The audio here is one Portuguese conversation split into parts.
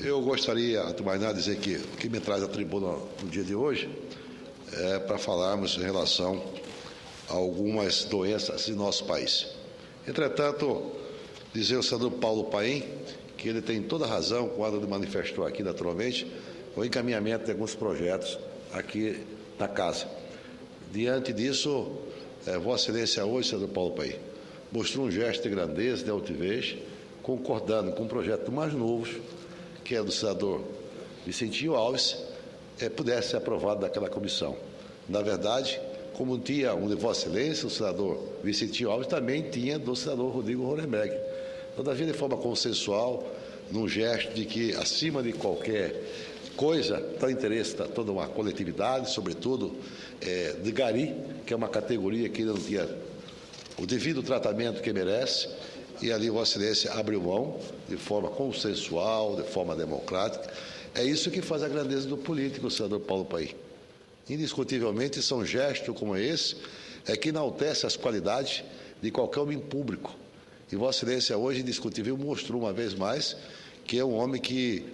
Eu gostaria, antes de mais nada, dizer que o que me traz à tribuna no dia de hoje é para falarmos em relação a algumas doenças em nosso país. Entretanto, dizer ao senador Paulo Paim que ele tem toda a razão quando ele manifestou aqui, naturalmente, o encaminhamento de alguns projetos aqui na Casa. Diante disso, Vossa Excelência hoje, senador Paulo Paim, mostrou um gesto de grandeza, de altivez, concordando com um projeto mais novo, que é do senador Vicentinho Alves, pudesse ser aprovado daquela comissão. Na verdade, como tinha um de Vossa Excelência, o senador Vicentinho Alves, também tinha do senador Rodrigo Rolenberg. Todavia, de forma consensual, num gesto de que, acima de qualquer coisa, está o interesse de toda uma coletividade, sobretudo de Gari, que é uma categoria que não tinha o devido tratamento que merece, e ali Vossa Excelência abriu mão de forma consensual, de forma democrática. É isso que faz a grandeza do político, senador Paulo Paim. Indiscutivelmente, são gestos como esse que enaltece as qualidades de qualquer homem público. E Vossa Excelência hoje, indiscutível, mostrou uma vez mais que é um homem que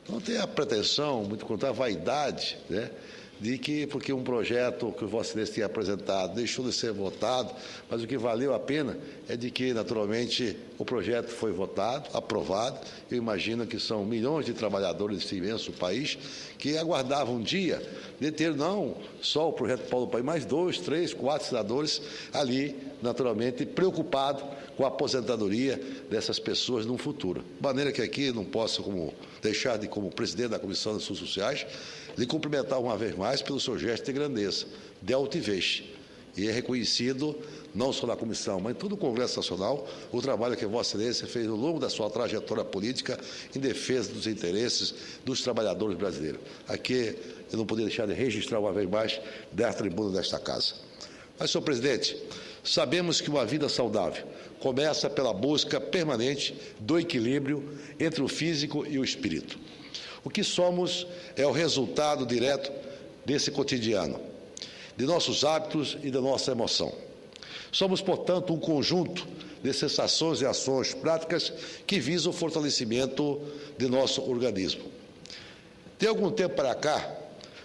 não tem a pretensão, muito contrário, a vaidade, de que, porque um projeto que o Vossa Excelência tinha apresentado deixou de ser votado, mas o que valeu a pena é de que, naturalmente, o projeto foi votado, aprovado. Eu imagino que são milhões de trabalhadores desse imenso país que aguardavam um dia de ter não só o projeto Paulo Paim, mas 2, 3, 4 senadores ali, naturalmente, preocupados com a aposentadoria dessas pessoas no futuro. De maneira que aqui não posso deixar de, como presidente da Comissão de Assuntos Sociais, lhe cumprimentar uma vez mais pelo seu gesto de grandeza, de altivez. E é reconhecido, não só na comissão, mas em todo o Congresso Nacional, o trabalho que Vossa Excelência fez ao longo da sua trajetória política em defesa dos interesses dos trabalhadores brasileiros. Aqui eu não poderia deixar de registrar uma vez mais da tribuna desta Casa. Mas, senhor presidente, sabemos que uma vida saudável começa pela busca permanente do equilíbrio entre o físico e o espírito. O que somos é o resultado direto desse cotidiano, de nossos hábitos e da nossa emoção. Somos, portanto, um conjunto de sensações e ações práticas que visam o fortalecimento de nosso organismo. De algum tempo para cá,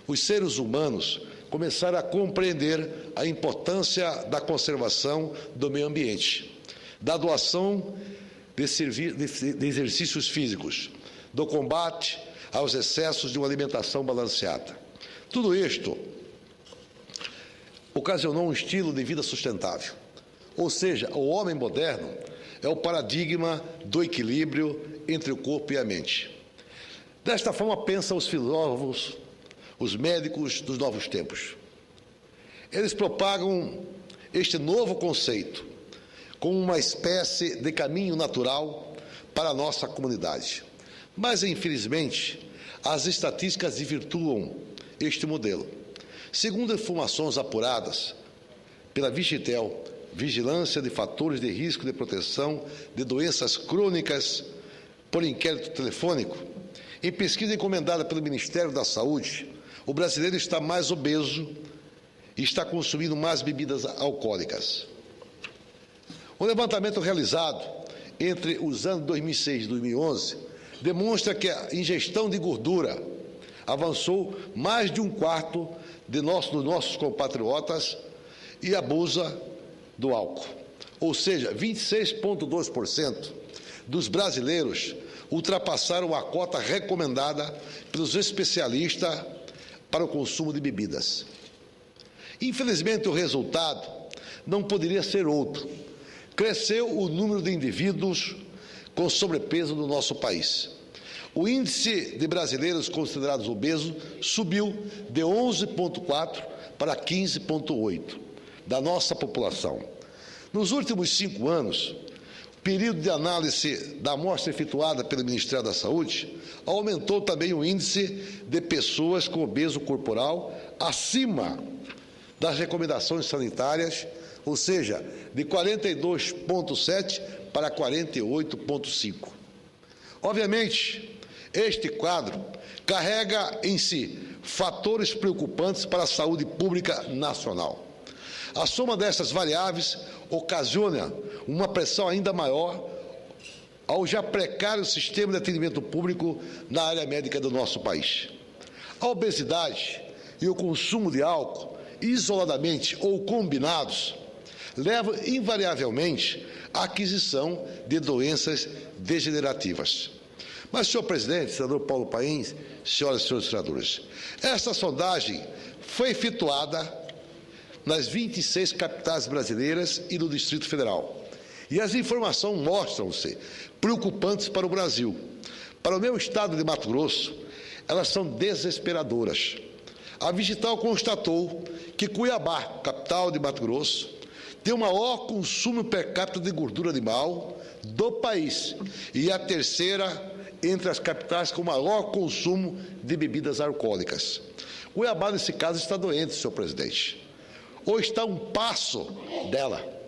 os seres humanos começaram a compreender a importância da conservação do meio ambiente, da doação de exercícios físicos, do combate aos excessos de uma alimentação balanceada. Tudo isto ocasionou um estilo de vida sustentável. Ou seja, o homem moderno é o paradigma do equilíbrio entre o corpo e a mente. Desta forma pensam os filósofos, os médicos dos novos tempos. Eles propagam este novo conceito como uma espécie de caminho natural para a nossa comunidade. Mas, infelizmente, as estatísticas desvirtuam este modelo. Segundo informações apuradas pela Vigitel, Vigilância de Fatores de Risco de Proteção de Doenças Crônicas por Inquérito Telefônico, em pesquisa encomendada pelo Ministério da Saúde, o brasileiro está mais obeso e está consumindo mais bebidas alcoólicas. O levantamento realizado entre os anos 2006 e 2011 demonstra que a ingestão de gordura avançou mais de um quarto dos nossos compatriotas e abusa do álcool. Ou seja, 26,2% dos brasileiros ultrapassaram a cota recomendada pelos especialistas para o consumo de bebidas. Infelizmente, o resultado não poderia ser outro. Cresceu o número de indivíduos com sobrepeso no nosso país. O índice de brasileiros considerados obesos subiu de 11,4% para 15,8% da nossa população. Nos últimos 5 anos, o período de análise da amostra efetuada pelo Ministério da Saúde aumentou também o índice de pessoas com obeso corporal acima das recomendações sanitárias, ou seja, de 42,7% para 48,5%. Obviamente, este quadro carrega em si fatores preocupantes para a saúde pública nacional. A soma dessas variáveis ocasiona uma pressão ainda maior ao já precário sistema de atendimento público na área médica do nosso país. A obesidade e o consumo de álcool, isoladamente ou combinados, levam invariavelmente à aquisição de doenças degenerativas. Mas, senhor presidente, senador Paulo Paim, senhoras e senhores senadores, essa sondagem foi efetuada nas 26 capitais brasileiras e no Distrito Federal. E as informações mostram-se preocupantes para o Brasil. Para o meu estado de Mato Grosso, elas são desesperadoras. A Vigital constatou que Cuiabá, capital de Mato Grosso, tem o maior consumo per capita de gordura animal do país e a terceira entre as capitais com maior consumo de bebidas alcoólicas. Cuiabá, nesse caso, está doente, senhor presidente, ou está a um passo dela.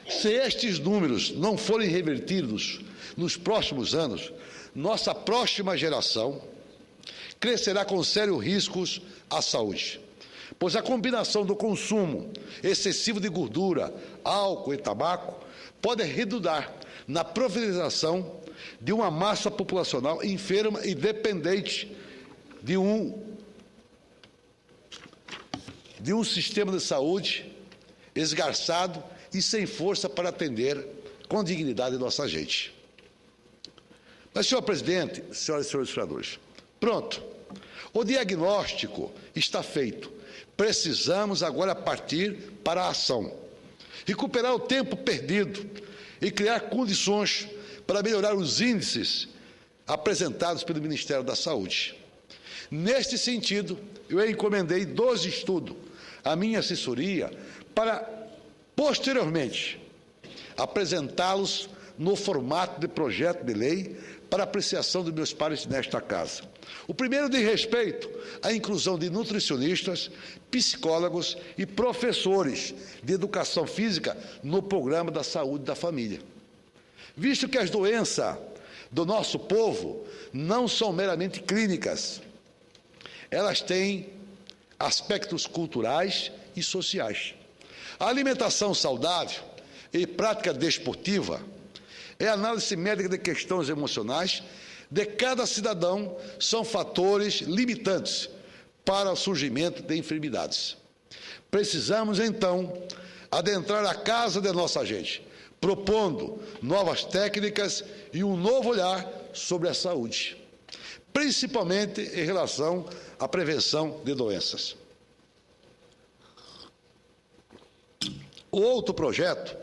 Se estes números não forem revertidos nos próximos anos, nossa próxima geração crescerá com sérios riscos à saúde, pois a combinação do consumo excessivo de gordura, álcool e tabaco pode redundar na proliferação de uma massa populacional enferma e dependente de um sistema de saúde esgarçado e sem força para atender com dignidade nossa gente. Mas, senhor presidente, senhoras e senhores senadores, pronto, o diagnóstico está feito. Precisamos agora partir para a ação, recuperar o tempo perdido e criar condições para melhorar os índices apresentados pelo Ministério da Saúde. Neste sentido, eu encomendei 2 estudos à minha assessoria para, posteriormente, apresentá-los no formato de projeto de lei para apreciação dos meus pares nesta casa. O primeiro diz respeito à inclusão de nutricionistas, psicólogos e professores de educação física no programa da saúde da família. Visto que as doenças do nosso povo não são meramente clínicas, elas têm aspectos culturais e sociais. A alimentação saudável e prática desportiva é a análise médica de questões emocionais de cada cidadão, são fatores limitantes para o surgimento de enfermidades. Precisamos, então, adentrar a casa de nossa gente, propondo novas técnicas e um novo olhar sobre a saúde, principalmente em relação à prevenção de doenças. O outro projeto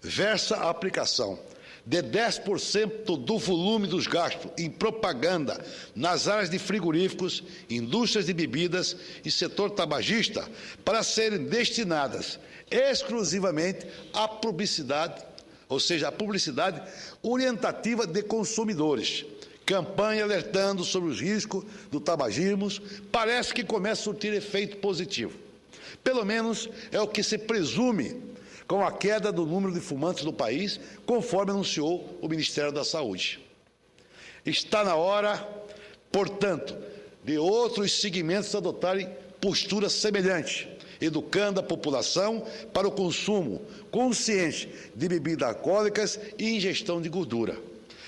versa a aplicação de 10% do volume dos gastos em propaganda nas áreas de frigoríficos, indústrias de bebidas e setor tabagista para serem destinadas exclusivamente à publicidade, ou seja, à publicidade orientativa de consumidores. Campanha alertando sobre os riscos do tabagismo parece que começa a surtir efeito positivo. Pelo menos é o que se presume com a queda do número de fumantes no país, conforme anunciou o Ministério da Saúde. Está na hora, portanto, de outros segmentos adotarem postura semelhante, educando a população para o consumo consciente de bebidas alcoólicas e ingestão de gordura.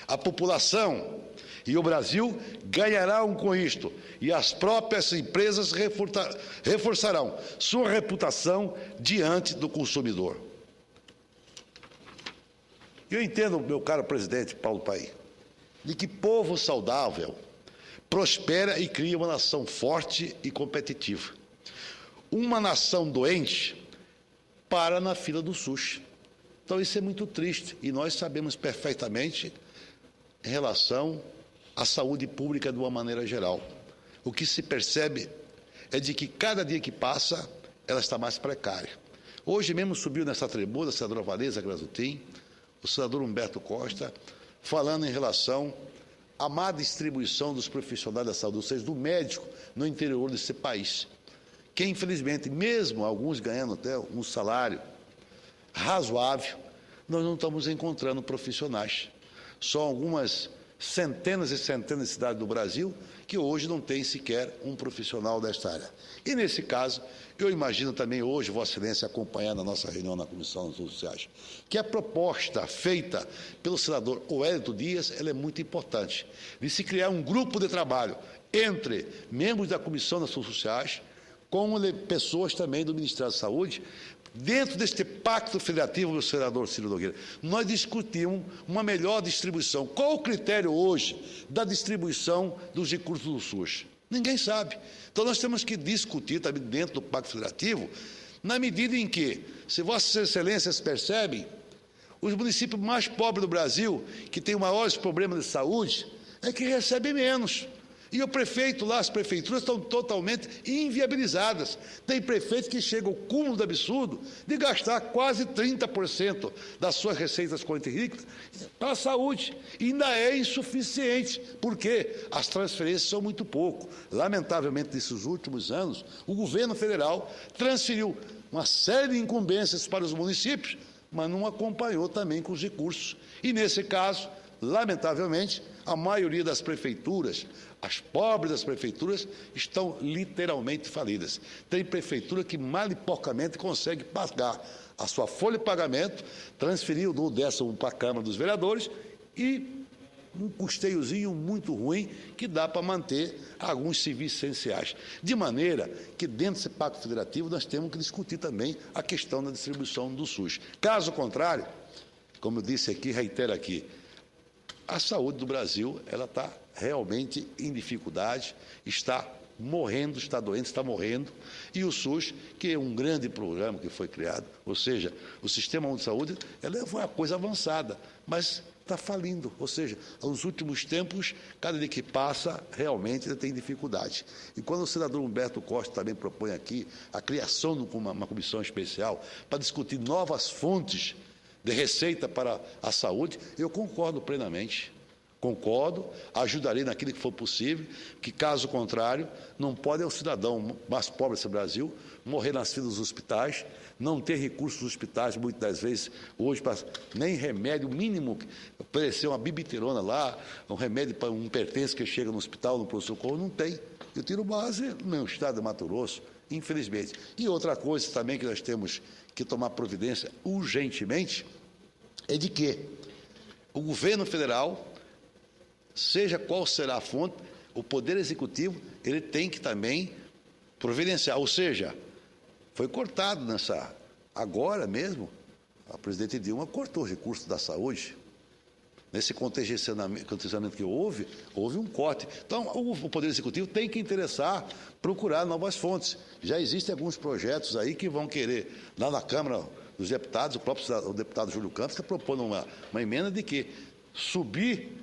A população e o Brasil ganharão com isto, e as próprias empresas reforçarão sua reputação diante do consumidor. Eu entendo, meu caro presidente Paulo Paim, de que povo saudável prospera e cria uma nação forte e competitiva. Uma nação doente para na fila do SUS. Então isso é muito triste e nós sabemos perfeitamente em relação à saúde pública de uma maneira geral. O que se percebe é de que cada dia que passa ela está mais precária. Hoje mesmo subiu nessa tribuna a senadora Vanessa Grazutin, o senador Humberto Costa, falando em relação à má distribuição dos profissionais da saúde, ou seja, do médico no interior desse país, que infelizmente, mesmo alguns ganhando até um salário razoável, nós não estamos encontrando profissionais. Só algumas centenas e centenas de cidades do Brasil que hoje não tem sequer um profissional desta área. E, nesse caso, eu imagino também hoje, Vossa Excelência, acompanhar na nossa reunião na Comissão dos Assuntos Sociais, que a proposta feita pelo senador Wellington Dias, ela é muito importante, de se criar um grupo de trabalho entre membros da Comissão das Assuntos Sociais, com pessoas também do Ministério da Saúde. Dentro deste pacto federativo do senador Ciro Nogueira, nós discutimos uma melhor distribuição. Qual o critério hoje da distribuição dos recursos do SUS? Ninguém sabe. Então, nós temos que discutir também dentro do pacto federativo, na medida em que, se Vossas Excelências percebem, os municípios mais pobres do Brasil, que têm maiores problemas de saúde, é que recebem menos. E o prefeito lá, as prefeituras estão totalmente inviabilizadas. Tem prefeito que chega ao cúmulo do absurdo de gastar quase 30% das suas receitas correntes para a saúde. E ainda é insuficiente, porque as transferências são muito pouco. Lamentavelmente, nesses últimos anos, o governo federal transferiu uma série de incumbências para os municípios, mas não acompanhou também com os recursos. E, nesse caso, lamentavelmente, a maioria das prefeituras, as pobres das prefeituras, estão literalmente falidas. Tem prefeitura que mal e porcamente consegue pagar a sua folha de pagamento, transferir o décimo para a Câmara dos Vereadores e um custeiozinho muito ruim que dá para manter alguns serviços essenciais. De maneira que, dentro desse pacto federativo, nós temos que discutir também a questão da distribuição do SUS. Caso contrário, como eu disse aqui, reitero aqui, a saúde do Brasil ela está realmente em dificuldade, está morrendo, está doente, está morrendo, e o SUS, que é um grande programa que foi criado, ou seja, o Sistema Único de Saúde, ela foi uma coisa avançada, mas está falindo, ou seja, nos últimos tempos, cada dia que passa, realmente ele tem dificuldade. E quando o senador Humberto Costa também propõe aqui a criação de uma comissão especial para discutir novas fontes de receita para a saúde, eu concordo plenamente. Concordo, ajudarei naquilo que for possível, que, caso contrário, não pode o cidadão mais pobre desse Brasil morrer nas filas dos hospitais, não ter recursos dos hospitais, muitas das vezes, hoje, para nem remédio mínimo, oferecer uma bibiterona lá, um remédio para um pertence que chega no hospital, no pronto-socorro, não tem. Eu tiro base no meu estado de Mato Grosso, infelizmente. E outra coisa também que nós temos que tomar providência urgentemente é de que o governo federal, seja qual será a fonte, o Poder Executivo, ele tem que também providenciar, ou seja, foi cortado agora mesmo, a presidente Dilma cortou os recursos da saúde. Nesse contingenciamento que houve um corte. Então, o Poder Executivo tem que interessar, procurar novas fontes. Já existem alguns projetos aí que vão querer, lá na Câmara dos Deputados, o deputado Júlio Campos está propondo uma emenda de que subir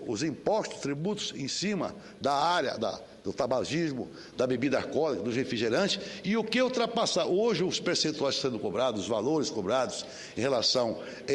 os impostos, tributos em cima da área do tabagismo, da bebida alcoólica, dos refrigerantes, e o que ultrapassar. Hoje, os percentuais sendo cobrados, os valores cobrados em relação a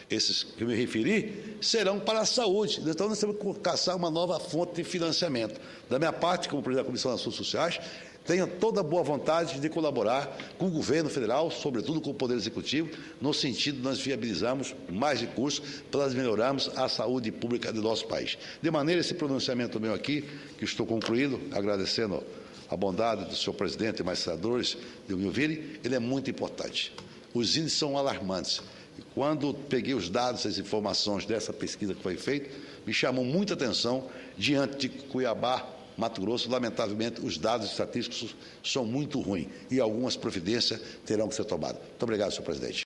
esses que eu me referi, serão para a saúde. Então, nós temos que caçar uma nova fonte de financiamento. Da minha parte, como presidente da Comissão das Assuntos Sociais, tenho toda a boa vontade de colaborar com o governo federal, sobretudo com o Poder Executivo, no sentido de nós viabilizarmos mais recursos para nós melhorarmos a saúde pública do nosso país. De maneira, esse pronunciamento meu aqui, que estou concluindo, agradecendo a bondade do senhor presidente e mais senadores de me ouvirem, ele é muito importante. Os índices são alarmantes. E quando peguei os dados, as informações dessa pesquisa que foi feita, me chamou muita atenção diante de Cuiabá, Mato Grosso. Lamentavelmente, os dados estatísticos são muito ruins e algumas providências terão que ser tomadas. Muito obrigado, senhor presidente.